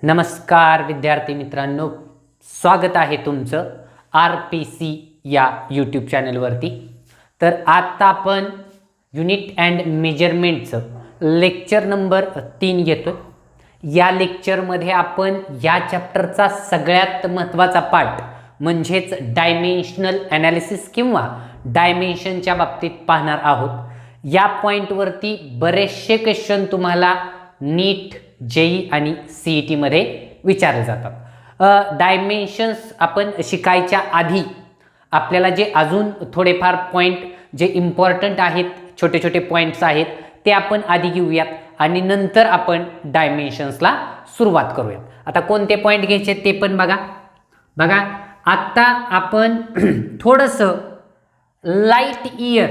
नमस्कार विद्यार्थी मित्रांनो, स्वागत आहे तुमचं RPC या यूट्यूब चॅनलवरती। तर आता आपण युनिट अँड मेजरमेंटचं लेक्चर नंबर 3 घेतोय। या लेक्चरमध्ये आपण या चॅप्टरचा सगळ्यात महत्त्वाचा पार्ट म्हणजेच डायमेन्शनल ॲनालिसिस किंवा डायमेन्शनच्या बाबतीत पाहणार आहोत। या पॉइंटवरती बरेचसे क्वेश्चन तुम्हाला नीट जेई आणि सीईटी मध्ये विचारले जातात। डायमेन्शन्स आपण शिकायच्या आधी आपल्याला जे अजून थोडेफार पॉइंट जे इम्पॉर्टंट आहेत, छोटे छोटे पॉइंट्स आहेत, ते आपण आधी घेऊयात आणि नंतर आपण डायमेन्शन्सला सुरुवात करूयात। आता कोणते पॉइंट घ्यायचे ते पण बघा आता आपण थोडंसं लाईट इयर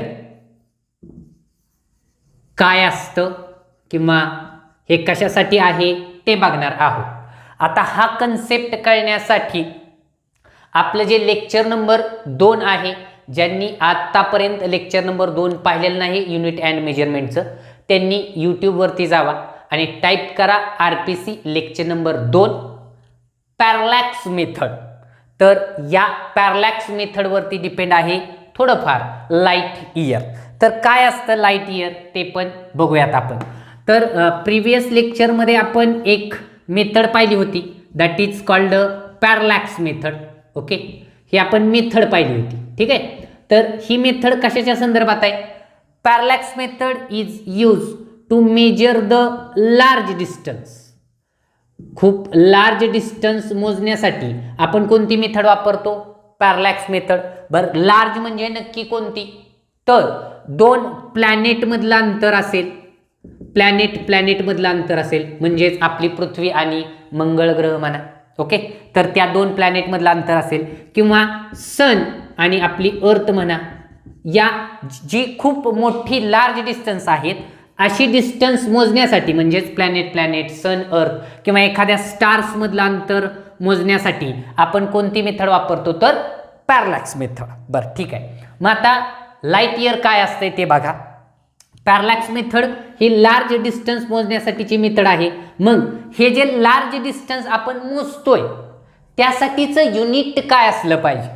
काय असतं किंवा हे कशासाठी आहे ते बघणार आहोत। आता हा कन्सेप्ट कळण्यासाठी आपलं जे लेक्चर नंबर 2 आहे, ज्यांनी आतापर्यंत लेक्चर नंबर 2 पाहिलेलं नाही युनिट अँड मेजरमेंटचं, त्यांनी यूट्यूबवरती जावा आणि टाईप करा RPC lecture number 2 parallax method. तर या पॅरलॅक्स मेथडवरती डिपेंड आहे थोडंफार लाईट इयर। तर काय असतं लाईट इयर ते पण बघूयात आपण। तर प्रिव्हियस लेक्चरमध्ये आपण एक मेथड पाहिली होती, that is called parallax method. Okay, ही आपण मेथड पाहिली होती, ठीक आहे। तर ही मेथड कशाच्या संदर्भात आहे? Parallax method is use to measure the large distance. खूप लार्ज डिस्टन्स मोजण्यासाठी आपण कोणती मेथड वापरतो? Parallax method. बरं, लार्ज म्हणजे नक्की कोणती? तर दोन प्लॅनेटमधलं अंतर असेल, प्लॅनेट मधलं अंतर असेल, म्हणजेच आपली पृथ्वी आणि मंगळ ग्रह म्हणा। ओके, तर त्या दोन प्लॅनेट मधलं अंतर असेल किंवा सन आणि आपली अर्थ म्हणा, या जी खूप मोठी लार्ज डिस्टन्स आहेत, अशी डिस्टन्स मोजण्यासाठी म्हणजेच प्लॅनेट सन अर्थ किंवा एखाद्या स्टार्स मधलं अंतर मोजण्यासाठी आपण कोणती मेथड वापरतो? तर पॅरलॅक्स मेथड। बरं, ठीक आहे। मग आता लाईट इयर काय असते ते बघा। पॅरलॅक्स मेथड ही लार्ज डिस्टन्स मोजण्यासाठीची मेथड आहे। मग हे जे लार्ज डिस्टन्स आपण मोजतोय त्यासाठीचं युनिट काय असलं पाहिजे?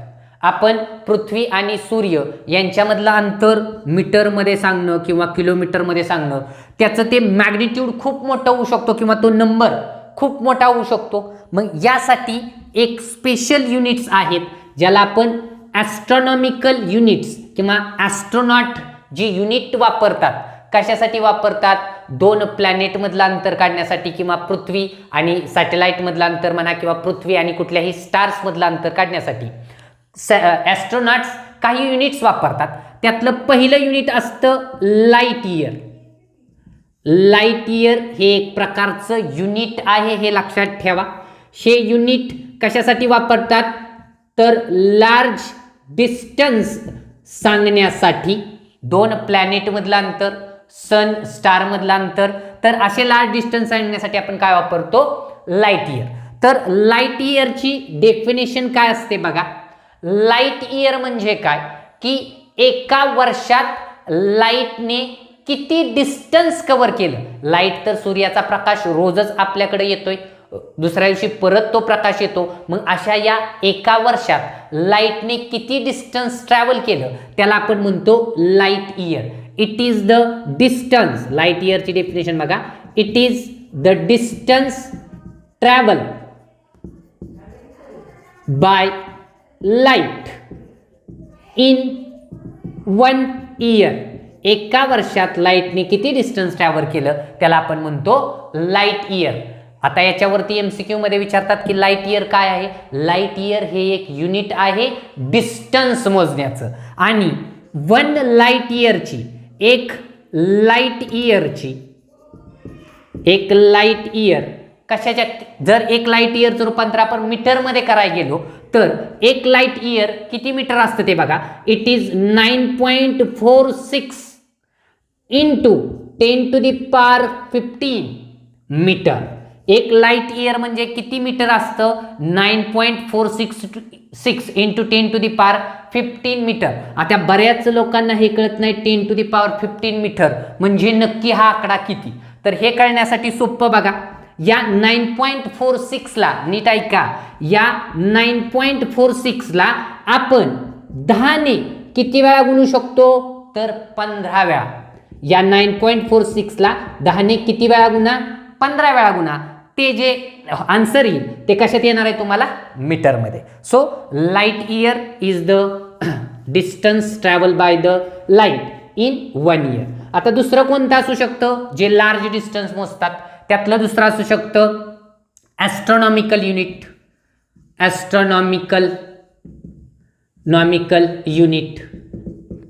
आपण पृथ्वी आणि सूर्य यांच्यामधलं अंतर मीटरमध्ये सांगणं किंवा किलोमीटरमध्ये सांगणं, त्याचं ते मॅग्निट्यूड खूप मोठं होऊ शकतो किंवा तो नंबर खूप मोठा होऊ शकतो। मग यासाठी एक स्पेशल युनिट्स आहेत ज्याला आपण ॲस्ट्रॉनॉमिकल युनिट्स किंवा ॲस्ट्रोनॉट जी युनिट वापरतात। कशासाठी वापरतात? दोन प्लॅनेटमधलं अंतर काढण्यासाठी किंवा पृथ्वी आणि सॅटेलाईटमधलं अंतर म्हणा किंवा पृथ्वी आणि कुठल्याही स्टार्समधलं अंतर काढण्यासाठी ॲस्ट्रोनॉट्स काही युनिट्स वापरतात। त्यातलं पहिलं युनिट असतं लाईट इयर। लाईट इयर हे एक प्रकारचं युनिट आहे, हे लक्षात ठेवा। हे युनिट कशासाठी वापरतात? तर लार्ज डिस्टन्स सांगण्यासाठी, दोन प्लॅनेटमधलं अंतर, सन स्टारमधलं अंतर, तर असे लार्ज डिस्टन्स सांगण्यासाठी आपण काय वापरतो? Light year. तर लाईट इयरची डेफिनेशन काय असते बघा। लाईट इयर म्हणजे काय की एका वर्षात लाईटने किती डिस्टन्स कव्हर केलं। लाईट तर सूर्याचा प्रकाश रोजच आपल्याकडे येतोय, दुसऱ्या दिवशी परत तो प्रकाश येतो। मग अशा या एका वर्षात लाईटने किती डिस्टन्स ट्रॅव्हल केलं त्याला आपण म्हणतो light year. It is the distance, light इयरची डेफिनेशन बघा, it is the distance travel by light in 1 year. एका वर्षात लाईटने किती डिस्टन्स ट्रॅव्हल केलं त्याला आपण म्हणतो लाईट इयर। आता याच्यावरती MCQ मध्ये विचारतात की लाईट इयर काय आहे? लाईट इयर हे एक युनिट आहे डिस्टन्स मोजण्याचं, आणि 1 लाईट इयरची एक लाईट इयर कशाच्या, जर एक लाईट इयरचं रूपांतर आपण मीटरमध्ये करायला गेलो तर एक लाईट इयर किती मीटर असतं ते बघा। It is 9.46 into 10⁻15 metre. एक लाईट इयर म्हणजे किती मीटर असतं? 9.466 इंटू 10⁻15 मीटर। आता बऱ्याच लोकांना हे कळत नाही 10⁻15 मीटर म्हणजे नक्की हा आकडा किती। तर हे कळण्यासाठी सोपं बघा, या 9.46ला नीट ऐका, या 9.46ला आपण 10ने किती वेळा गुणू शकतो, तर 15 वेळा. या 9.46ला 10ने किती वेळा गुणा, 15 वेळा गुणा. ते जे आन्सर येईल ते कशात येणार आहे तुम्हाला, मीटरमध्ये. So light year is the distance travel by the light in 1 year. आता दुसरं कोणतं असू शकतं जे लार्ज डिस्टन्स मोजतात, त्यातलं दुसरं असू शकतं astronomical unit. Astronomical unit,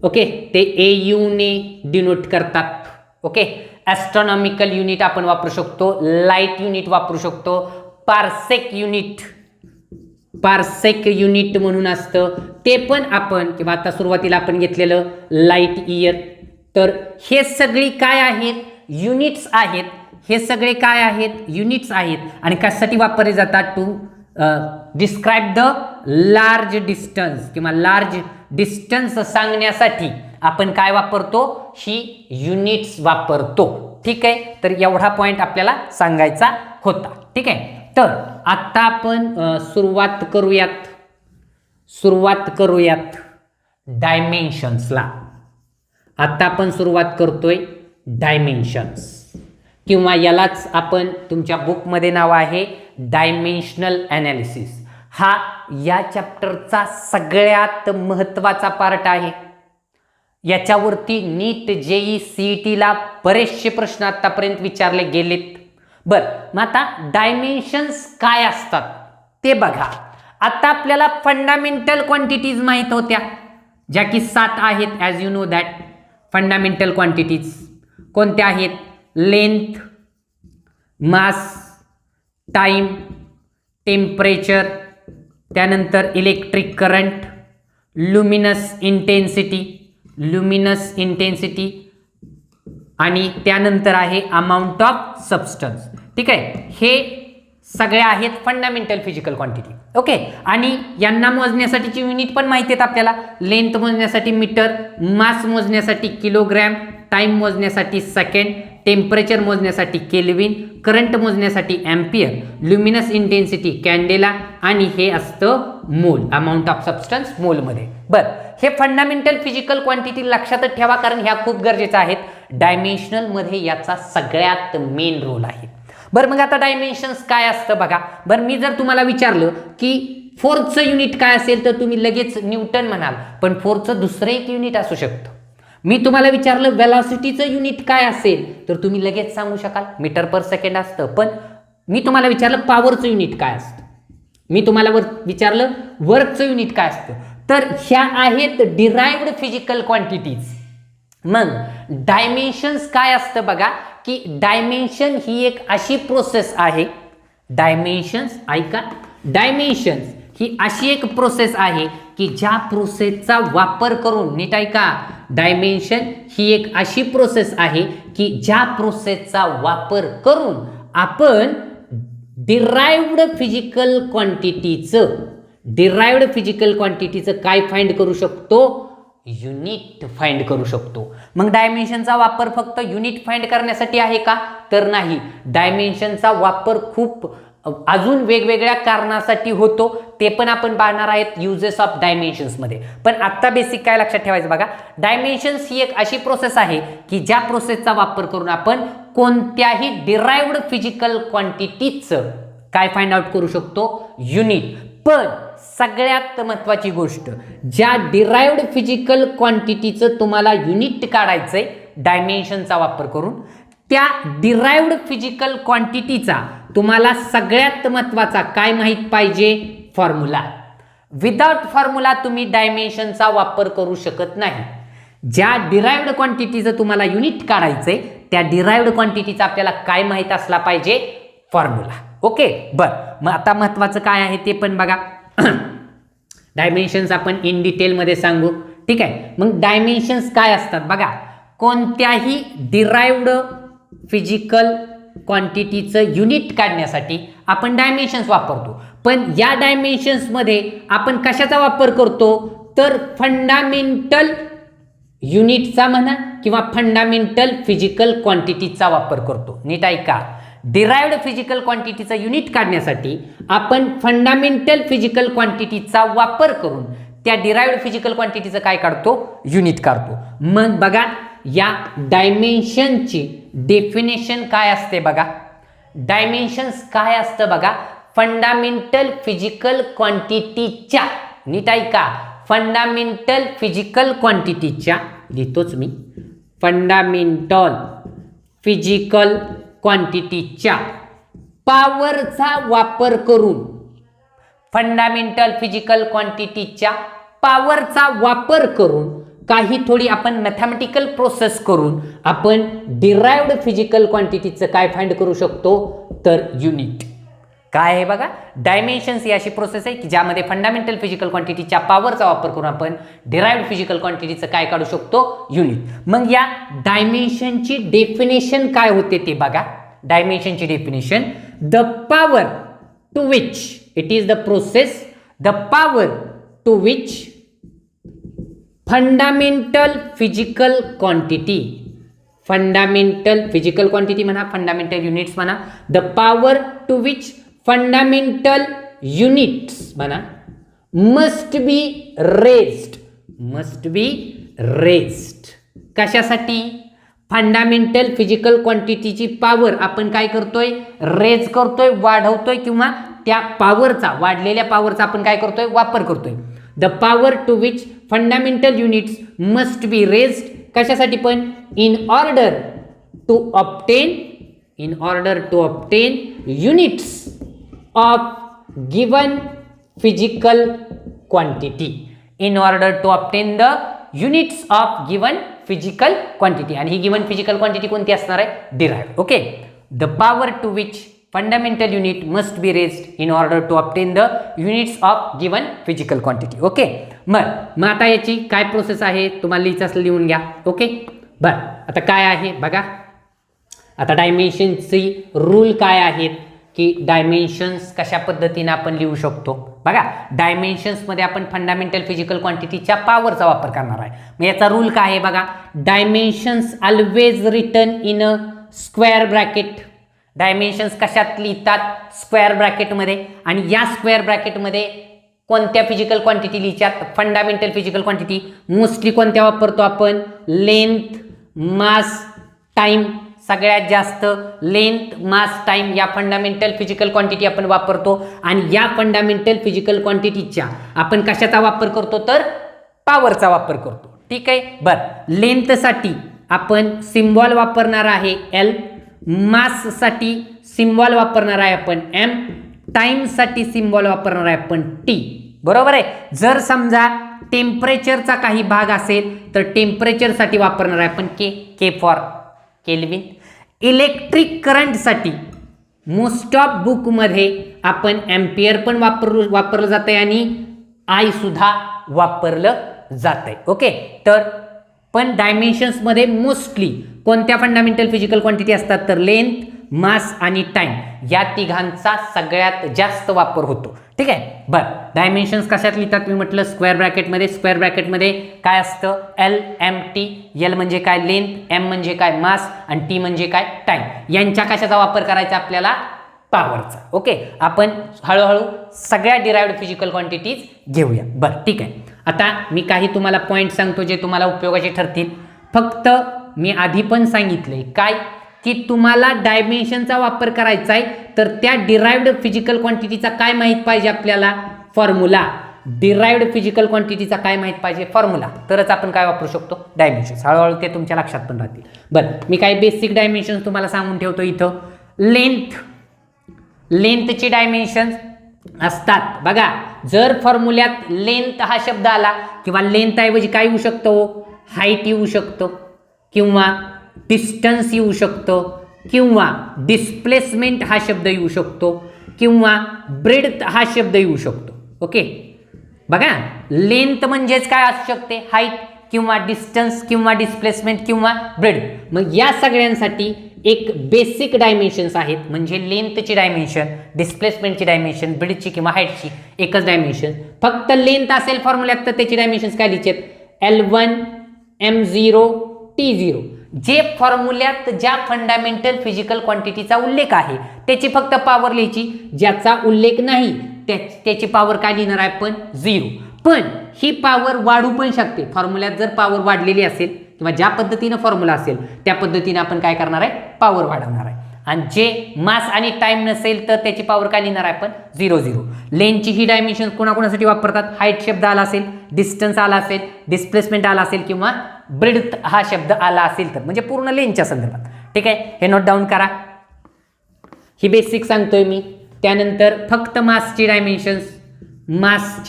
okay, ते AU ने डिनोट करतात. ओके, ॲस्ट्रॉनॉमिकल युनिट आपण वापरू शकतो, लाईट युनिट वापरू शकतो, पार्सेक युनिट म्हणून असतं ते पण आपण, किंवा आता सुरुवातीला आपण घेतलेलं लाईट इयर. तर हे सगळी काय आहेत, युनिट्स आहेत. हे सगळे काय आहेत, युनिट्स आहेत. आणि कशासाठी वापरले जातात, to describe the large distance, किंवा लार्ज डिस्टन्स सांगण्यासाठी आपण काय वापरतो, ही युनिट्स वापरतो. ठीक आहे, तर एवढा पॉइंट आपल्याला सांगायचा होता. ठीक आहे, तर आता आपण सुरुवात करूयात डायमेन्शन्सला. आता आपण सुरुवात करतोय डायमेन्शन्स, किंवा यालाच आपण तुमच्या बुकमध्ये नाव आहे डायमेन्शनल ॲनालिसिस. हा या चॅप्टरचा सगळ्यात महत्त्वाचा पार्ट आहे. याच्यावरती नीट JEE CETला बरेचसे प्रश्न आतापर्यंत विचारले गेलेत. बरं, मग आता डायमेन्शन्स काय असतात ते बघा. आता आपल्याला फंडामेंटल क्वांटिटीज माहीत होत्या, ज्या की 7 आहेत. As you know that fundamental quantities कोणत्या आहेत, लेंथ, मास, टाइम, टेम्परेचर, त्यानंतर इलेक्ट्रिक करंट, लुमिनस इंटेन्सिटी आणि त्यानंतर आहे अमाऊंट ऑफ सबस्टन्स. ठीक आहे, हे सगळे आहेत फंडामेंटल फिजिकल क्वांटिटी. ओके, आणि यांना मोजण्यासाठीची युनिट पण माहिती आहेत आपल्याला. लेंथ मोजण्यासाठी मीटर, मास मोजण्यासाठी किलोग्रॅम, टाइम मोजण्यासाठी सेकंड, टेम्परेचर मोजण्यासाठी केल्विन, करंट मोजण्यासाठी एम्पियर, लुमिनस इंटेन्सिटी कॅन्डेला, आणि हे असतं मोल, अमाऊंट ऑफ सबस्टन्स मोलमध्ये. बरं, हे फंडामेंटल फिजिकल क्वांटिटी लक्षातच ठेवा, कारण ह्या खूप गरजेच्या आहेत. डायमेन्शनलमध्ये याचा सगळ्यात मेन रोल आहे. बरं, मग आता डायमेन्शन्स काय असतं बघा. बरं, मी जर तुम्हाला विचारलं की फोर्सचं युनिट काय असेल, तर तुम्ही लगेच न्यूटन म्हणाल, पण फोर्सचं दुसरं एक युनिट असू शकतं. मी तुम्हाला विचारलं वेलॉसिटीचं युनिट काय असेल, तर तुम्ही लगेच सांगू शकाल मीटर पर सेकंड असतं. पण मी तुम्हाला विचारलं पॉवरचं युनिट काय असतं, मी तुम्हाला विचारलं वर्कचं युनिट काय असतं, तर ह्या आहेत डिराइव्ड फिजिकल क्वांटिटीज. मग डायमेन्शन्स काय असतं बघा, की डायमेन्शन ही एक अशी प्रोसेस आहे. डायमेन्शन्स ऐका, डायमेन्शन्स ही अशी एक प्रोसेस आहे की ज्या प्रोसेसचा वापर करून, नीट ऐका, डायमेन्शन ही एक अशी प्रोसेस आहे की ज्या प्रोसेसचा वापर करून आपण डिराइव्ड फिजिकल क्वांटिटीचं काय फाइंड करू शकतो, युनिट फाइंड करू शकतो. मग डायमेन्शनचा वापर फक्त युनिट फाइंड करण्यासाठी आहे का, तर नाही. डायमेन्शनचा वापर खूप अजून वेगवेगळ्या कारणासाठी होतो, ते पण आपण पाहणार आहेत युजेस ऑफ डायमेन्शन्स मध्ये. पण आता बेसिक काय लक्षात ठेवायचं बघा, डायमेन्शन्स ही एक अशी प्रोसेस आहे की ज्या प्रोसेसचा वापर करून आपण कोणत्याही डिराइव्ड फिजिकल क्वांटिटीचं काय फाइंड आउट करू शकतो, युनिट. पण सगळ्यात महत्त्वाची गोष्ट, ज्या डिराइव्ड फिजिकल क्वांटिटीचं तुम्हाला युनिट काढायचंय डायमेन्शनचा वापर करून, त्या डिराइव्ड फिजिकल क्वांटिटीचा तुम्हाला सगळ्यात महत्त्वाचा काय माहित पाहिजे, फॉर्म्युला. विदाउट फॉर्म्युला तुम्ही डायमेन्शनचा वापर करू शकत नाही. ज्या डिराइव्ड क्वांटिटीचं तुम्हाला युनिट काढायचंय, त्या डिराइव्ड क्वांटिटीचा आपल्याला काय माहित असला पाहिजे, फॉर्म्युला. ओके, बरं, मग आता महत्त्वाचं काय आहे ते पण बघा. डायमेन्शन्स आपण इन डिटेलमध्ये सांगू. ठीक आहे, मग डायमेन्शन्स काय असतात बघा. कोणत्याही डिराइव्ड फिजिकल क्वांटिटीचं युनिट काढण्यासाठी आपण डायमेन्शन्स वापरतो. पण या डायमेन्शन्समध्ये आपण कशाचा वापर करतो, तर फंडामेंटल युनिटचा म्हणा किंवा फंडामेंटल फिजिकल क्वांटिटीचा वापर करतो. नीट ऐका, डिराइव्ड फिजिकल क्वांटिटीचं युनिट काढण्यासाठी आपण फंडामेंटल फिजिकल क्वांटिटीचा वापर करून त्या डिराइव्ड फिजिकल क्वांटिटीचं काय काढतो, युनिट काढतो. मग बघा या डायमेन्शनची डेफिनेशन काय असते बघा. डायमेन्शन्स काय असतं बघा, फंडामेंटल फिजिकल क्वांटिटीच्या, नीट ऐका, फंडामेंटल फिजिकल क्वांटिटीच्या, लिहितोच मी, फंडामेंटल फिजिकल क्वांटिटीच्या पॉवरचा वापर करून, फंडामेंटल फिजिकल क्वांटिटीच्या पॉवरचा वापर करून काही थोडी आपण मॅथमॅटिकल प्रोसेस करून आपण डिराइव्ड फिजिकल क्वांटिटीचं काय फाइंड करू शकतो, तर युनिट. काय आहे बघा, डायमेन्शन्स ही अशी प्रोसेस आहे की ज्यामध्ये फंडामेंटल फिजिकल क्वांटिटीच्या पॉवरचा वापर करून आपण डिराइव्ड फिजिकल क्वांटिटीचं काय काढू शकतो, युनिट. मग या डायमेन्शनची डेफिनेशन काय होते ते बघा. डायमेन्शनची definition, the power to which, it is the process, the power to which fundamental physical quantity, fundamental physical quantity म्हणा, फंडामेंटल युनिट्स म्हणा, the power to which fundamental units म्हणा, must be raised, must be raised. कशासाठी, fundamental physical क्वांटिटीची power आपण काय करतोय, raise करतोय, वाढवतोय, किंवा त्या पॉवरचा, वाढलेल्या पॉवरचा आपण काय करतोय, वापर करतोय. The power to which fundamental units must be raised, कशासाठी पण, in order to obtain units of given physical quantity, in order to obtain the units of given physical quantity. आणि ही गिवन फिजिकल क्वांटिटी कोणती असणार आहे, derived. Okay, the power to which fundamental unit must be raised in order to obtain the units of given physical quantity. Okay, मग आता याची काय process आहे तुम्हाला लिहायचं असलं लिहून घ्या. ओके, बरं आता काय आहे बघा, आता डायमेन्शनची रूल काय आहेत की डायमेन्शन्स कशा पद्धतीने आपण लिहू शकतो बघा. डायमेन्शन्समध्ये आपण फंडामेंटल फिजिकल क्वांटिटीच्या पॉवरचा वापर करणार आहे. मग याचा रूल काय आहे बघा, dimensions always written in a square bracket. Dimensions कशात लिहितात, स्क्वेअर ब्रॅकेटमध्ये. आणि या स्क्वेअर ब्रॅकेटमध्ये कोणत्या फिजिकल क्वांटिटी लिहितात, फंडामेंटल फिजिकल क्वांटिटी. मोस्टली कोणत्या वापरतो आपण, लेंथ, मास, टाइम. सगळ्यात जास्त लेंथ, मास, टाइम या फंडामेंटल फिजिकल क्वांटिटी आपण वापरतो. आणि या फंडामेंटल फिजिकल क्वांटिटीच्या आपण कशाचा वापर करतो, तर पॉवरचा वापर करतो. ठीक आहे, बरं लेंथसाठी आपण सिम्बॉल वापरणार आहे एल, माससाठी सिम्बॉल वापरणार आहे आपण एम, टाइमसाठी सिम्बॉल वापरणार आहे आपण टी. बरोबर आहे. जर समजा टेम्परेचरचा काही भाग असेल तर टेम्परेचरसाठी वापरणार आहे आपण के, के फॉर केल्विन. इलेक्ट्रिक करंटसाठी मोस्ट ऑफ बुकमध्ये आपण एम्पियर पण वापरलं जात आहे आणि आय सुद्धा वापरलं जात आहे. ओके, तर पण डायमेन्शन्समध्ये मोस्टली कोणत्या फंडामेंटल फिजिकल क्वांटिटी असतात, तर लेंथ, मास आणि टाइम या तिघांचा सगळ्यात जास्त वापर होतो. ठीक आहे, बरं डायमेन्शन्स कशात लिहितात मी म्हटलं, स्क्वेअर ब्रॅकेटमध्ये. स्क्वेअर ब्रॅकेटमध्ये काय असतं, एल एम टी. एल म्हणजे काय, लेंथ, एम म्हणजे काय, मास, आणि टी म्हणजे काय, टाइम. यांच्या कशाचा वापर करायचा आपल्याला, पॉवरचा. ओके, आपण हळूहळू सगळ्या डिराइव्ड फिजिकल क्वांटिटीज घेऊया. बरं ठीक आहे, आता मी काही तुम्हाला पॉईंट सांगतो जे तुम्हाला उपयोगाचे ठरतील. फक्त मी आधी पण सांगितले काय की तुम्हाला डायमेन्शनचा वापर करायचा आहे तर त्या डिराइव्ड फिजिकल क्वांटिटीचा काय माहित पाहिजे आपल्याला, फॉर्म्युला. डिराइव्ड फिजिकल क्वांटिटीचा काय माहित पाहिजे, फॉर्म्युला. तरच आपण काय वापरू शकतो, डायमेन्शन्स. हळूहळू ते तुमच्या लक्षात पण राहतील. बरं मी काही बेसिक डायमेन्शन्स तुम्हाला सांगून ठेवतो इथं. लेंथ, लेंथची डायमेन्शन्स असतात बघा. जर फॉर्म्युल्यात लेंथ हा शब्द आला किंवा लेंथ ऐवजी काय येऊ शकतो, हाईट येऊ शकतो किंवा डिस्टन्स येऊ शकतो किंवा डिस्प्लेसमेंट हा शब्द येऊ शकतो किंवा ब्रेड्थ हा शब्द येऊ शकतो. ओके बघा, लेंथ म्हणजेच काय असू शकते, हाईट किंवा डिस्टन्स किंवा डिस्प्लेसमेंट किंवा ब्रेड्थ. मग या सगळ्यांसाठी एक बेसिक डायमेन्शन्स आहेत, म्हणजे लेंथची डायमेन्शन, डिस्प्लेसमेंटची डायमेन्शन, ब्रेड्थची किंवा हाईटची एकच डायमेन्शन. फक्त लेंथ असेल फॉर्म्युल्यात तर त्याची डायमेन्शन्स काय लिहायचे, L1 M0 T0. जे फॉर्म्युल्यात ज्या फंडामेंटल फिजिकल क्वांटिटीचा उल्लेख आहे त्याची फक्त पॉवर लिहायची, ज्याचा उल्लेख नाही त्याची पॉवर काय लिहिणार आहे आपण 0. पण ही पॉवर वाढू पण शकते. फॉर्म्युल्यात जर पॉवर वाढलेली असेल किंवा ज्या पद्धतीनं फॉर्म्युला असेल त्या पद्धतीने आपण काय करणार आहे, पॉवर वाढवणार आहे. आणि जे मास आणि टाइम नसेल तर त्याची पॉवर काय लिहिणार आहे आपण 0 0. लेनची ही डायमेन्शन कोणाकोणासाठी वापरतात, हाईट शब्द आला असेल, डिस्टन्स आला असेल, डिस्प्लेसमेंट आला असेल किंवा ब्रेड्थ हा शब्द आला असेल तर म्हणजे पूर्ण लेनच्या संदर्भात. ठीक आहे, हे नोट डाऊन करा. ही बेसिक सांगतोय मी. त्यानंतर फक्त मासची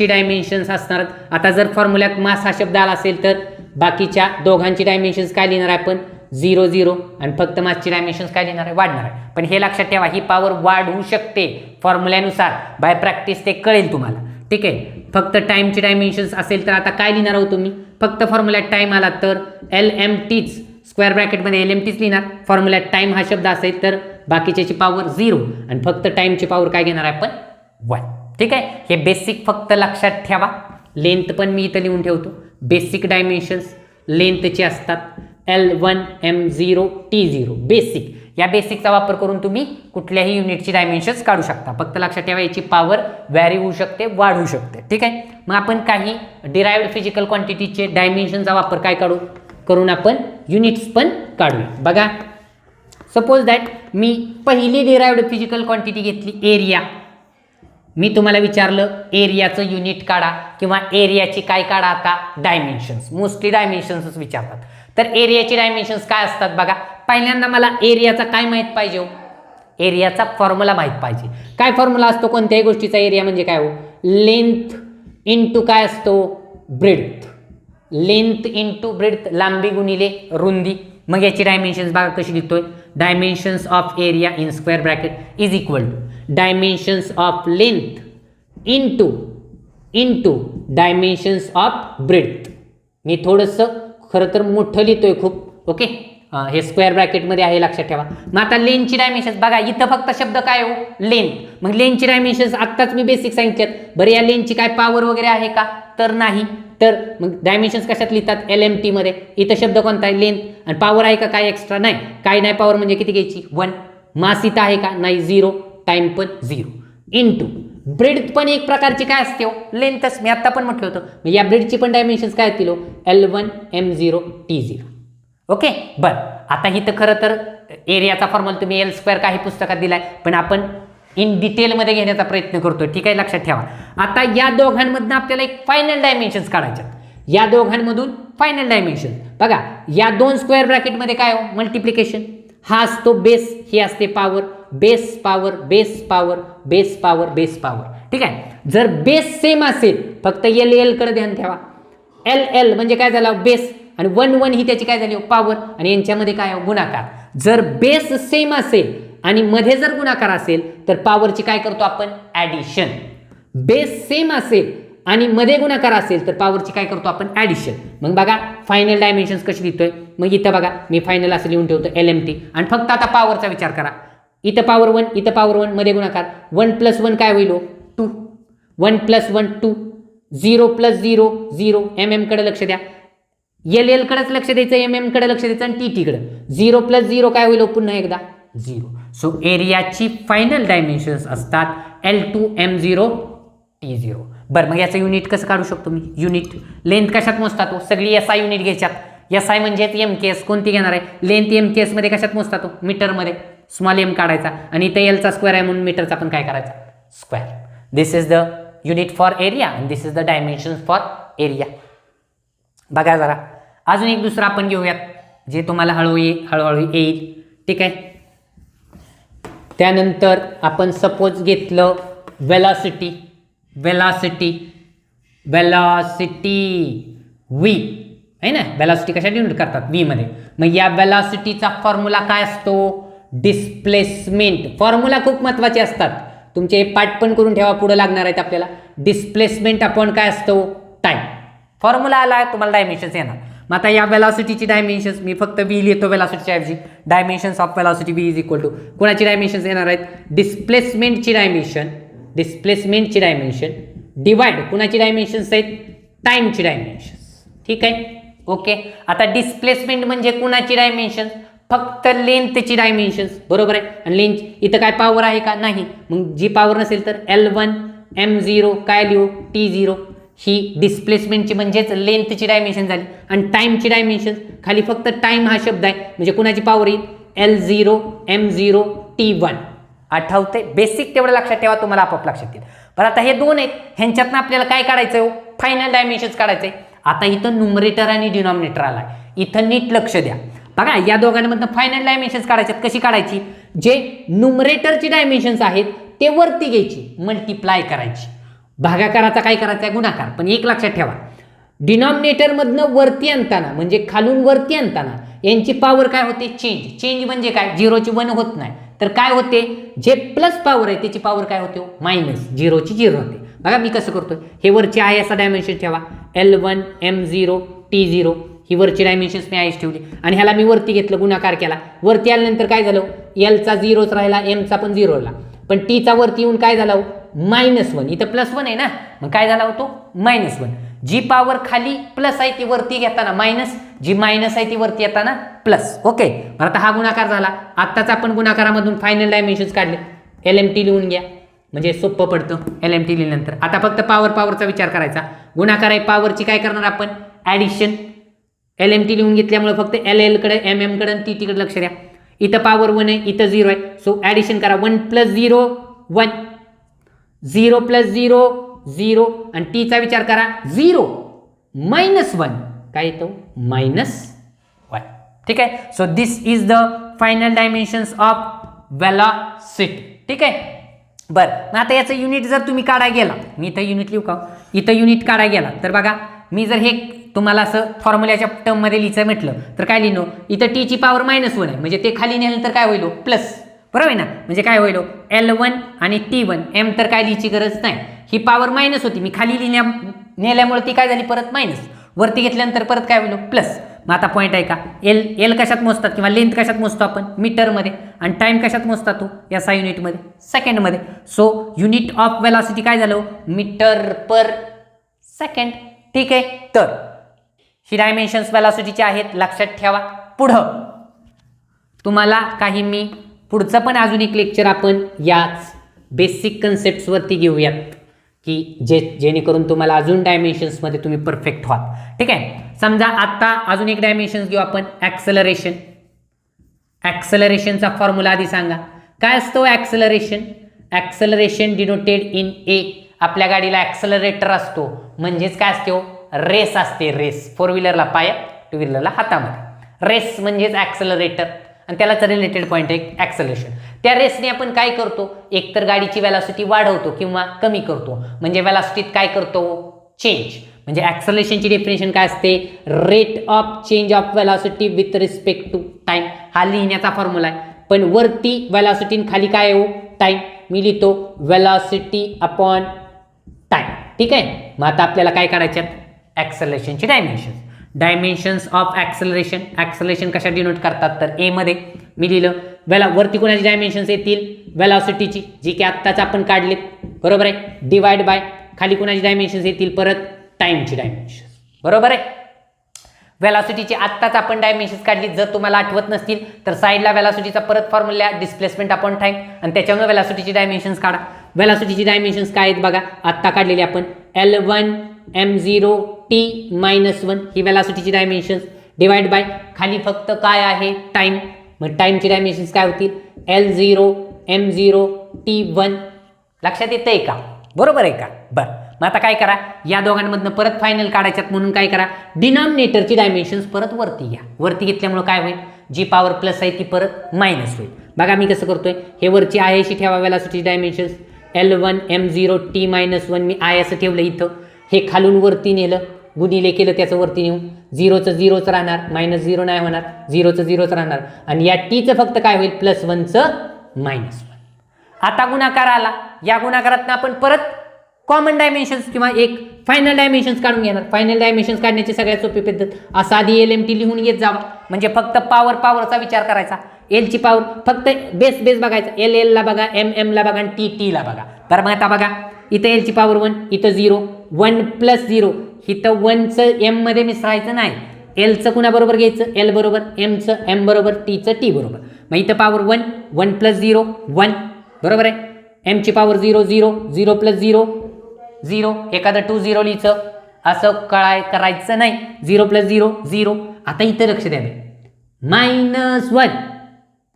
डायमेन्शन्स असणार. आता जर फॉर्म्युल्यात मास हा शब्द आला असेल तर बाकीच्या दोघांची डायमेन्शन्स काय लिहिणार आहे आपण 0 0 आणि फक्त मासची डायमेन्शन्स काय लिहिणार आहे, वाढणार आहे. पण हे लक्षात ठेवा, ही पॉवर वाढू शकते फॉर्म्युल्यानुसार. बाय प्रॅक्टिस ते कळेल तुम्हाला. ठीक आहे, फक्त टाइमची डायमेन्शन्स असेल तर आता काय लिहिणार आहोत तुम्ही, फक्त फॉर्म्युल्यात टाइम आला तर LMTच स्क्वेअर ब्रॅकेटमध्ये LMTच लिहिणार. फॉर्म्युल्यात टाइम हा शब्द असेल तर बाकीच्याची पॉवर 0 आणि फक्त टाइमची पॉवर काय घेणार आहे आपण 1. ठीक आहे, हे बेसिक फक्त लक्षात ठेवा. लेंथ पण मी इथं लिहून ठेवतो. बेसिक डायमेन्शन्स लेंथचे असतात L1 M0 T0 बेसिक. या बेसिकचा वापर करून तुम्ही कुठल्याही युनिटची डायमेन्शन्स काढू शकता. फक्त लक्षात ठेवा याची पॉवर व्हॅरी होऊ शकते, वाढू शकते. ठीक आहे, मग आपण काही डिराइव्ड फिजिकल क्वांटिटीचे डायमेन्शनचा वापर काय करून आपण युनिट्स पण काढूया. बघा, सपोज दॅट मी पहिली डिराइव्ड फिजिकल क्वांटिटी घेतली एरिया. मी तुम्हाला विचारलं एरियाचं युनिट काढा किंवा एरियाची काय काढा, आता डायमेन्शन्स. मोस्टली डायमेन्शन्सच विचारतात. तर एरियाची डायमेन्शन्स काय असतात बघा. पहिल्यांदा मला एरियाचा काय माहीत पाहिजे हो, एरियाचा फॉर्म्युला माहीत पाहिजे. काय फॉर्म्युला असतो कोणत्याही गोष्टीचा, एरिया म्हणजे काय हो, लेंथ इंटू काय असतो ब्रेड्थ. लेंथ इंटू ब्रेड्थ, लांबी गुणिले रुंदी. मग याची डायमेन्शन्स बघा कशी लिहितोय, dimensions of area in square bracket is equal to dimensions of length into dimensions of breadth. मी थोडंसं खरं तर मोठं लिहितोय खूप. ओके, हे स्क्वेअर ब्रॅकेटमध्ये आहे, लक्षात ठेवा. मग आता लेनची डायमेन्शन्स बघा, इथं फक्त शब्द काय हो लेंथ. मग लेनची डायमेन्शन्स आत्ताच मी बेसिक सांगितल्यात. बरं, या लेनची काय पॉवर वगैरे आहे का, तर नाही. तर मग डायमेन्शन्स कशात लिहितात LMT मध्ये. इथं शब्द कोणता आहे लेंथ आणि पॉवर आहे का काय एक्स्ट्रा, नाही. काय नाही, पॉवर म्हणजे किती घ्यायची 1. मास इथं आहे का नाही 0, टाइम पण 0 इंटू ब्रेड्थ पण एक प्रकारची काय असते हो लेंथच. मी आता पण म्हटलं होतं. मग या ब्रेडची पण डायमेन्शन्स काय असतील हो L1 M0 T0. ओके, बरं. आता इथं खरं तर एरियाचा फॉर्म्युला तुम्ही L² काही पुस्तकात दिलाय, पण आपण इन डिटेलमध्ये घेण्याचा प्रयत्न करतोय. ठीक आहे, लक्षात ठेवा. आता या दोघांमधून आपल्याला एक फायनल डायमेन्शन्स काढायच्या. या दोघांमधून फायनल डायमेन्शन बघा, या दोन स्क्वेअर ब्रॅकेटमध्ये काय हो मल्टिप्लिकेशन. हा असतो बेस, ही असते power. Base power base power base power base power. ठीक आहे, जर बेस सेम असेल फक्त L कडे ध्यान ठेवा. L म्हणजे काय झाला बेस आणि 1 1 ही त्याची काय झाली पॉवर आणि यांच्यामध्ये काय हो गुणाकार. जर बेस सेम असेल आणि मध्ये जर गुणाकार असेल तर पॉवरची काय करतो आपण ॲडिशन. बेस सेम असेल आणि मध्ये गुणाकार असेल तर पॉवरची काय करतो आपण ॲडिशन. मग बघा फायनल डायमेन्शन्स कशी लिहितोय. मग इथं बघा मी फायनल असं लिहून ठेवतो LMT आणि फक्त आता पॉवरचा विचार करा. इथं पॉवर 1, इथं पॉवर 1, मध्ये गुणाकार. 1 + 1 काय होईल 2. 1 + 1 2. 0 + 0 0. MM कडे लक्ष द्या. LL कडेच लक्ष द्यायचं, MM कडे लक्ष द्यायचं आणि TT कडे. 0 + 0 काय होईल पुन्हा एकदा 0. सो एरियाची फायनल डायमेन्शन्स असतात L2 M0 T0. बरं, मग याचं युनिट कसं काढू शकतो मी. युनिट लेंथ कशात मोजतात हो, सगळी SI युनिट घ्यायच्यात. SI म्हणजे MKS कोणती घेणार आहे, लेंथ MKS मध्ये कशात मोजतात हो मीटरमध्ये. स्मॉल m काढायचा आणि इथे L चा स्क्वेअर आहे म्हणून मीटरचा पण काय करायचा square. This is the unit for area and this is the dimensions for area. बघा जरा अजून एक दुसरं आपण घेऊयात जे तुम्हाला हळूहळू येईल. ठीक आहे, त्यानंतर आपण सपोज घेतलं वेलॉसिटी v आहे ना. वेलॉसिटी कशासाठी युनिट करतात v मध्ये. मग या वेलॉसिटीचा फॉर्म्युला काय असतो डिस्प्लेसमेंट. फॉर्म्युला खूप महत्त्वाचे असतात, तुमचे पाठ पण करून ठेवा, पुढे लागणार आहेत आपल्याला. डिस्प्लेसमेंट अपॉन काय असतो टाइम. फॉर्म्युला आला तुम्हाला डायमेन्शन्स येणार. मग आता या वेलॉसिटीची डायमेन्शन्स मी फक्त v लिहितो वेलॉसिटीच्या ऐवजी. Dimensions of velocity v is equal to कोणाची डायमेन्शन्स येणार आहेत डिस्प्लेसमेंटची डायमेन्शन डिवाइड कुणाची डायमेन्शन्स आहेत टाइमची डायमेन्शन्स. ठीक आहे, ओके. आता डिस्प्लेसमेंट म्हणजे कुणाची डायमेन्शन? फक्त लेंथची डायमेन्शन्स, बरोबर आहे. आणि लेंथ इथं काय पॉवर आहे का? नाही. मग जी पॉवर नसेल तर L1 M0 काय लिहू? T0. ही डिस्प्लेसमेंटची म्हणजेच लेंथची डायमेन्शन झाली. आणि टाईमची डायमेन्शन खाली फक्त टाइम हा शब्द आहे म्हणजे कुणाची पॉवर येईल? L0 M0 T1. आठवते? बेसिक तेवढं लक्षात ठेवा, तुम्हाला आपोआप लक्षात येईल. पण आता हे दोन आहेत, ह्यांच्यातनं आपल्याला काय काढायचं आहे? फायनल डायमेन्शन्स काढायचे. आता इथं न्यूमरेटर आणि डिनॉमिनेटर आलाय, इथं नीट लक्ष द्या. बघा या दोघांमधनं फायनल डायमेन्शन्स काढायच्यात. कशी काढायची? जे न्यूमरेटरची डायमेन्शन्स आहेत ते वरती घ्यायची, मल्टिप्लाय करायची. भागाकाराचा काय करायचा? गुणाकार. पण एक लक्षात ठेवा, डिनॉमिनेटरमधनं वरती आणताना म्हणजे खालून वरती आणताना यांची पॉवर काय होते? चेंज. चेंज म्हणजे काय? 0ची 1 होत नाही, तर काय होते? जे प्लस पॉवर आहे त्याची पॉवर काय होते? मायनस. 0ची 0 होते. बघा मी कसं करतोय, हे वरची आहे असा डायमेन्शन ठेवा, L1 M0 T0. ही वरची डायमेन्शन्स मी आयच ठेवली आणि ह्याला मी वरती घेतलं, गुणाकार केला. वरती आल्यानंतर काय झालं? Lचा 0च राहिला, Mचा पण 0 राहिला. पण Tचा वरती येऊन काय झाला? -1. इथं +1 आहे ना, मग काय झाला होतो? -1. जी पॉवर खाली प्लस आहे ती वरती घेताना मायनस, जी मायनस आहे ती वरती येताना प्लस. ओके. आता हा गुणाकार झाला. आत्ताच आपण गुणाकारामधून फायनल डायमेन्शन्स काढले. LMT लिहून घ्या म्हणजे सोपं पडतं. LMT लिहिल्यानंतर आता फक्त पॉवरचा विचार करायचा. गुणाकार आहे, पॉवरची काय करणार आपण? ॲडिशन. LMT लिहून घेतल्यामुळे फक्त LL कडे MM कडे TT कडे लक्ष द्या. इथं पॉवर 1 आहे, इथं 0 आहे. सो ॲडिशन करा. 1 + 0 1, 0 + 0 0 आणि Tचा विचार करा 0 -1 काय येतो? -1. ठीक आहे. So this is the final dimensions of velocity. ठीक आहे. बरं, मग आता याचं युनिट जर तुम्ही काढायला गेला, मी इथं युनिट लिहू का? इथं युनिट काढायला गेला तर बघा, मी जर हे तुम्हाला असं फॉर्म्युल्याच्या टर्ममध्ये लिहायचं म्हटलं तर काय लिहिणं? इथं Tची पॉवर -1 आहे म्हणजे ते खाली नेल्यानंतर काय होईल? प्लस. बरोबर आहे ना? म्हणजे काय होईल? L1 आणि T1. M तर काय लिहायची गरज नाही, ही पॉवर मायनस होती, मी खाली नेल्यामुळे ती काय झाली? परत मायनस. वरती घेतल्यानंतर परत काय होईल? प्लस. मग आता पॉईंट आहे का? एल कशात मोजतात किंवा लेंथ कशात मोजतो आपण? मीटरमध्ये. आणि टाइम कशात मोजतात तो? SI युनिटमध्ये, सेकंडमध्ये. सो युनिट ऑफ वेलॉसिटी काय झालं? Metre per second. ठीक आहे. तर ही डायमेन्शन्स वेलॉसिटीचे आहेत, लक्षात ठेवा. पुढं तुम्हाला काही मी पुढचं पण अजून एक लेक्चर आपण याच बेसिक कन्सेप्ट्सवरती घेऊयात की जेणेकरून तुम्हाला अजून डायमेन्शन्समध्ये तुम्ही परफेक्ट व्हाल. ठीक आहे. समजा आता अजून एक डायमेन्शन्स घेऊ आपण, ॲक्सेलरेशन. ॲक्सेलरेशनचा फॉर्म्युला आधी सांगा. काय असतो ॲक्सेलरेशन? ॲक्सेलरेशन डिनोटेड इन ए. आपल्या गाडीला ॲक्सेलरेटर असतो म्हणजेच काय असते? रेस असते. रेस. 4 व्हीलरला पायात, 2 व्हीलरला हातामध्ये. रेस म्हणजेच ॲक्सेलरेटर आणि त्यालाच रिलेटेड पॉईंट आहे ॲक्सेलरेशन. त्या रेसने आपण काय करतो? एकतर गाडीची वेलॉसिटी वाढवतो किंवा कमी करतो. म्हणजे वेलॉसिटीत काय करतो? चेंज. म्हणजे ॲक्सेलरेशनची डेफिनेशन काय असते? Rate of change of velocity with respect to time. हा लिहिण्याचा फॉर्म्युला आहे. पण वरती वेलॉसिटी खाली काय हो? टाइम. मी लिहितो वेलॉसिटी अपॉन टाइम. ठीक आहे. मग आता आपल्याला काय काढायच्यात? ॲक्सेलरेशनची dimensions. Dimensions of acceleration. Acceleration कशा डिनोट करतात? तर ए मध्ये मी लिहिलं वरती कोणाची डायमेन्शन्स येतील? वेलॉसिटीची, जी की आत्ताच आपण काढलीत. बरोबर आहे. डिवाइड बाय खाली कोणाची डायमेन्शन्स येतील? परत टाइमची डायमेन्शन्स. बरोबर आहे. वेलॉसिटीची आत्ताच आपण डायमेन्शन्स काढली. जर तुम्हाला आठवत नसतील तर साईडला वेलॉसिटीचा परत फॉर्म्युला डिस्प्लेसमेंट अपॉन टाइम आणि त्याच्यामुळे वेलॉसिटीची डायमेन्शन्स काढा. वेलॉसिटीची डायमेन्शन्स काय आहेत बघा, आत्ता काढलेली आपण. L1 M0 T-1 ही वेलॉसिटीची डायमेन्शन्स डिवाइड बाय खाली फक्त काय आहे? टाइम. मग टाइमची डायमेन्शन्स काय होतील? L0 M0 T1. लक्षात येतंय का? बरोबर आहे का? बरं, मग आता काय करा? या दोघांमधनं परत फायनल काढायच्यात म्हणून काय करा? डिनॉमिनेटरची डायमेन्शन्स परत वरती घ्या. वरती घेतल्यामुळे काय होईल? जी पॉवर प्लस आहे ती परत मायनस होईल. बघा मी कसं करतोय, हे वरची आहे अशी ठेवा वेलॉसिटीची डायमेन्शन्स. L1 M0 T-1 मी आहे असं ठेवलं इथं. हे खालून वरती नेलं, गुणिले केलं त्याचं वरती नेऊन 0चं 0च राहणार, -0 नाही होणार, 0चं 0च राहणार आणि या Tचं फक्त काय होईल? +1चं -1. आता गुणाकार आला. या गुणाकारातनं आपण परत कॉमन डायमेन्शन्स किंवा एक फायनल डायमेन्शन्स काढून घेणार. फायनल डायमेन्शन्स काढण्याची सगळ्यात सोपी पद्धत असं आधी LMT लिहून घेत जावा. म्हणजे फक्त पॉवरचा विचार करायचा. एलची पॉवर फक्त बेस बघायचा. LL ला बघा, MM ला बघा आणि TT ला बघा. बरं मग आता बघा, इथं एलची पॉवर 1, इथं 0, 1 + 0. इथं 1चं M मध्ये मिसळायचं नाही. एलचं कुणाबरोबर घ्यायचं, एल बरोबर एमचं, एम बरोबर टीचं, टी बरोबर. मग इथं पॉवर 1, 1 + 0 1 बरोबर आहे. एमची पॉवर 0 0, 0 + 0 0, एखादं 2 0 लिहायचं, असं करायचं नाही. 0 + 0 0. आता इथं लक्ष द्या, -1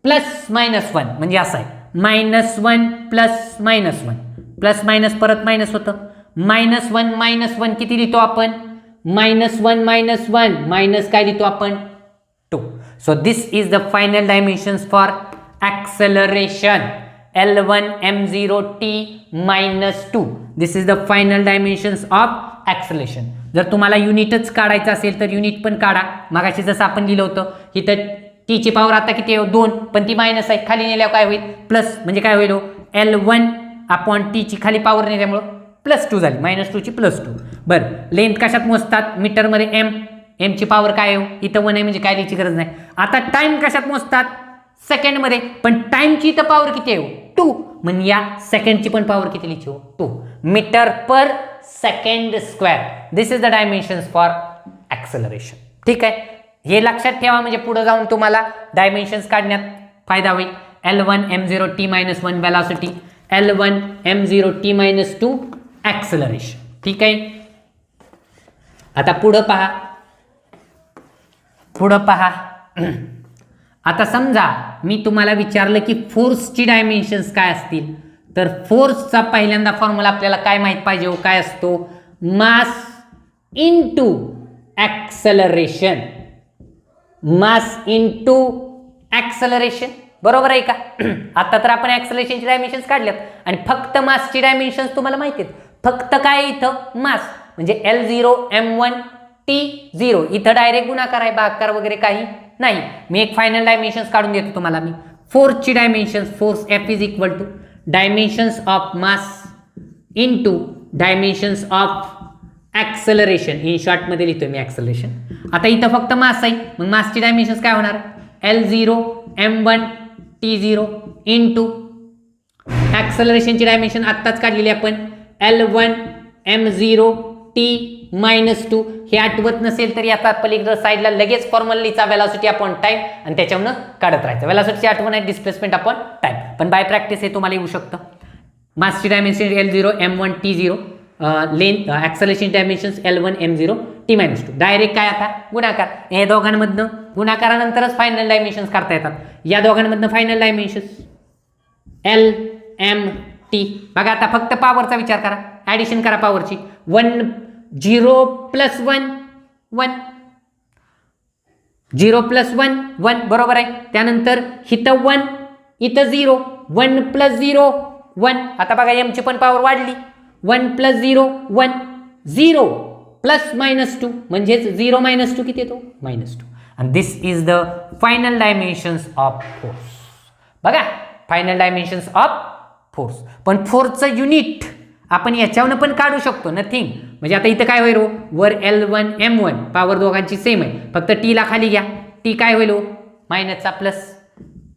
+ -1 म्हणजे असं आहे, -1 + -1 प्लस मायनस परत मायनस होतं. -1 -1 किती लिहितो आपण, -1 -1 मायनस काय लिहितो आपण, 2. So this is the final dimensions for acceleration L1 m0 t -2. This is the final dimensions of acceleration. जर तुम्हाला युनिटच काढायचं असेल तर युनिट पण काढा. मगाशी जसं आपण लिहिलं होतं, इथं टीची पॉवर आता किती आहे 2, पण ती मायनस आहे, खाली नेल्यावर काय होईल प्लस, म्हणजे काय होईल L1 अपॉन टीची खाली पॉवर नेल्यामुळं +2 झाली, -2 ची +2. बरं, लेंथ कशात मोजतात, मीटरमध्ये एम, एमची पॉवर काय आहे, इथं 1 आहे म्हणजे काय लिहायची गरज नाही. आता टाइम कशात मोजतात, सेकंडमध्ये, पण टाइमची इथं पॉवर किती आहे 2, म्हणजे या सेकंडची पण पॉवर किती लिहायची 2 metre per second square. This is the dimensions for acceleration. ठीक आहे, हे लक्षात ठेवा, म्हणजे पुढे जाऊन तुम्हाला डायमेन्शन्स काढण्यात फायदा होईल. L1 m0 t -1 velocity, L1 m0 t -2 acceleration. ठीक आहे, आता पुढं पहा. आता समजा मी तुम्हाला विचारलं की फोर्सची डायमेन्शन्स काय असतील, तर फोर्सचा पहिल्यांदा फॉर्म्युला आपल्याला काय माहित पाहिजे, काय असतो, mass into acceleration. Mass into acceleration, बरोबर आहे का. आता तर आपण ॲक्सेलरेशनची डायमेन्शन्स काढल्यात आणि फक्त मासची डायमेन्शन्स तुम्हाला माहिती आहेत. फक्त काय इथं मास म्हणजे L0 m1 t0, इथं डायरेक्ट गुणाकार आहे, भागाकार वगैरे काही नाही. मी एक फायनल डायमेन्शन्स काढून देतो तुम्हाला मी. फोर्सची dimensions, force F is equal to dimensions of mass into dimensions of acceleration. In शॉर्टमध्ये लिहितोय मी ॲक्सेलरेशन. आता इथं फक्त मास आहे, मग मासची डायमेन्शन्स काय होणार, L0 m1 t0 into ॲक्सेलरेशनची dimension आत्ताच काढलेली आपण, L1 m0 t -2. हे आठवत नसेल तर याचा पलीकडे साईडला लगेच फॉर्म्युला लिहायचा, वेलॉसिटी अपॉन टाइम, आणि त्याच्यावरून काढत राहायचं. वेलॉसिटीची आठवण आहे, डिस्प्लेसमेंट अपॉन टाइम, पण बाय प्रॅक्टिस हे तुम्हाला येऊ शकतं. मासची dimension L0 m1 t0, length acceleration dimensions L1 m0 t -2. Direct काय आता गुणाकार, हे दोघांमधनं गुणाकारानंतरच फायनल डायमेन्शन्स काढता येतात. या दोघांमधनं final dimensions L m t. बघा आता फक्त पॉवरचा विचार करा, ॲडिशन करा पॉवरची. 1 0 + 1 1, 0 + 1 1 बरोबर आहे. त्यानंतर इथं 1, इथं 0, 1 + 0 1. आता बघा एमची पण पॉवर वाढली, 1 + 0 1, 0 + -2 म्हणजेच 0 - 2 किती येतो -2. आणि this is the final dimensions of force. बघा, फायनल डायमेन्शन्स ऑफ फोर्स. पण फोर्सचं युनिट आपण याच्यावरून पण काढू शकतो, नथिंग. म्हणजे आता इथं काय होईल, वर L1 m1 पॉवर दोघांची सेम आहे, फक्त टीला खाली घ्या, टी काय होईल मायनसचा प्लस,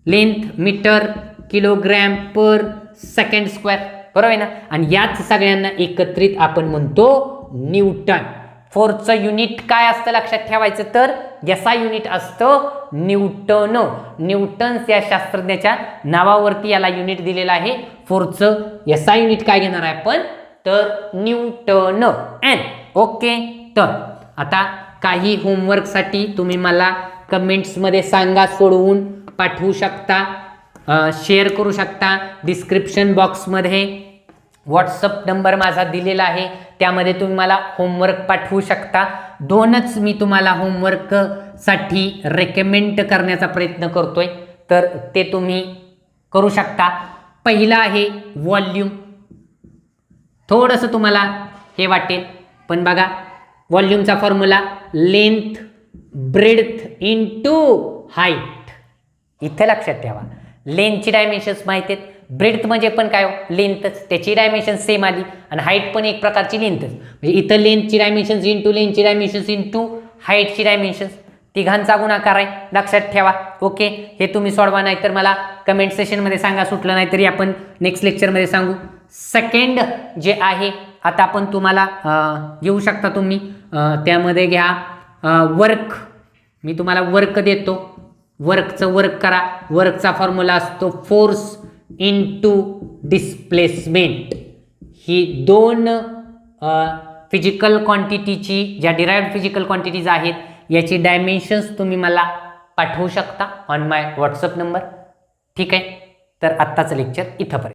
लेंथ मीटर किलोग्रॅम पर सेकंड स्क्वेअर, बरोबर आहे ना. आणि याच सगळ्यांना एकत्रित आपण म्हणतो न्यूटन. फोर्सचं युनिट काय असतं लक्षात ठेवायचं, तर याचा युनिट असतं न्यूटन. न्यूटन्स या शास्त्रज्ञाच्या नावावरती याला युनिट दिलेलं आहे. फोर्सचं याचा युनिट काय घेणार आहे आपण, तर न्यूटन एन. ओके, तर आता काही होमवर्कसाठी तुम्ही मला कमेंट्समध्ये सांगा, सोडवून पाठवू शकता, शेअर करू शकता. डिस्क्रिप्शन बॉक्समध्ये व्हॉट्सअप नंबर माझा दिलेला आहे, त्यामध्ये तुम्ही मला होमवर्क पाठवू शकता. 2च मी तुम्हाला होमवर्कसाठी रेकमेंड करण्याचा प्रयत्न करतोय, तर ते तुम्ही करू शकता. पहिला आहे व्हॉल्यूम. थोडंसं तुम्हाला हे वाटेल, पण बघा व्हॉल्यूमचा formula length breadth into height. इथे लक्षात ठेवा, लेंथची डायमेन्शन्स माहिती आहेत, ब्रेड्थ म्हणजे पण काय लेंथच, त्याची डायमेन्शन सेम आली, आणि हाईट पण एक प्रकारची लेंथच. म्हणजे इथं लेंथची डायमेन्शन्स इंटू लेंथची डायमेन्शन्स इंटू हाईटची डायमेन्शन्स, तिघांचा गुणाकार आहे, लक्षात ठेवा. ओके, हे तुम्ही सोडवा, नाही तर मला कमेंट सेशनमध्ये सांगा, सुटलं नाही तरी आपण नेक्स्ट लेक्चरमध्ये सांगू. सेकंड जे आहे, आता आपण तुम्हाला घेऊ शकता तुम्ही, त्यामध्ये घ्या वर्क मी तुम्हाला वर्क देतो, वर्कचं वर्क करा. वर्कचा फॉर्म्युला असतो फोर्स इनटू डिस्प्लेसमेंट. ही दोन फिजिकल क्वांटिटीची, ज्या डिराइव्ड फिजिकल क्वांटिटीज आहेत याची डायमेन्शन्स तुम्ही मला पाठवू शकता ऑन माय व्हॉट्सअप नंबर. ठीक आहे, तर आत्ताचं लेक्चर इथंपर्यंत.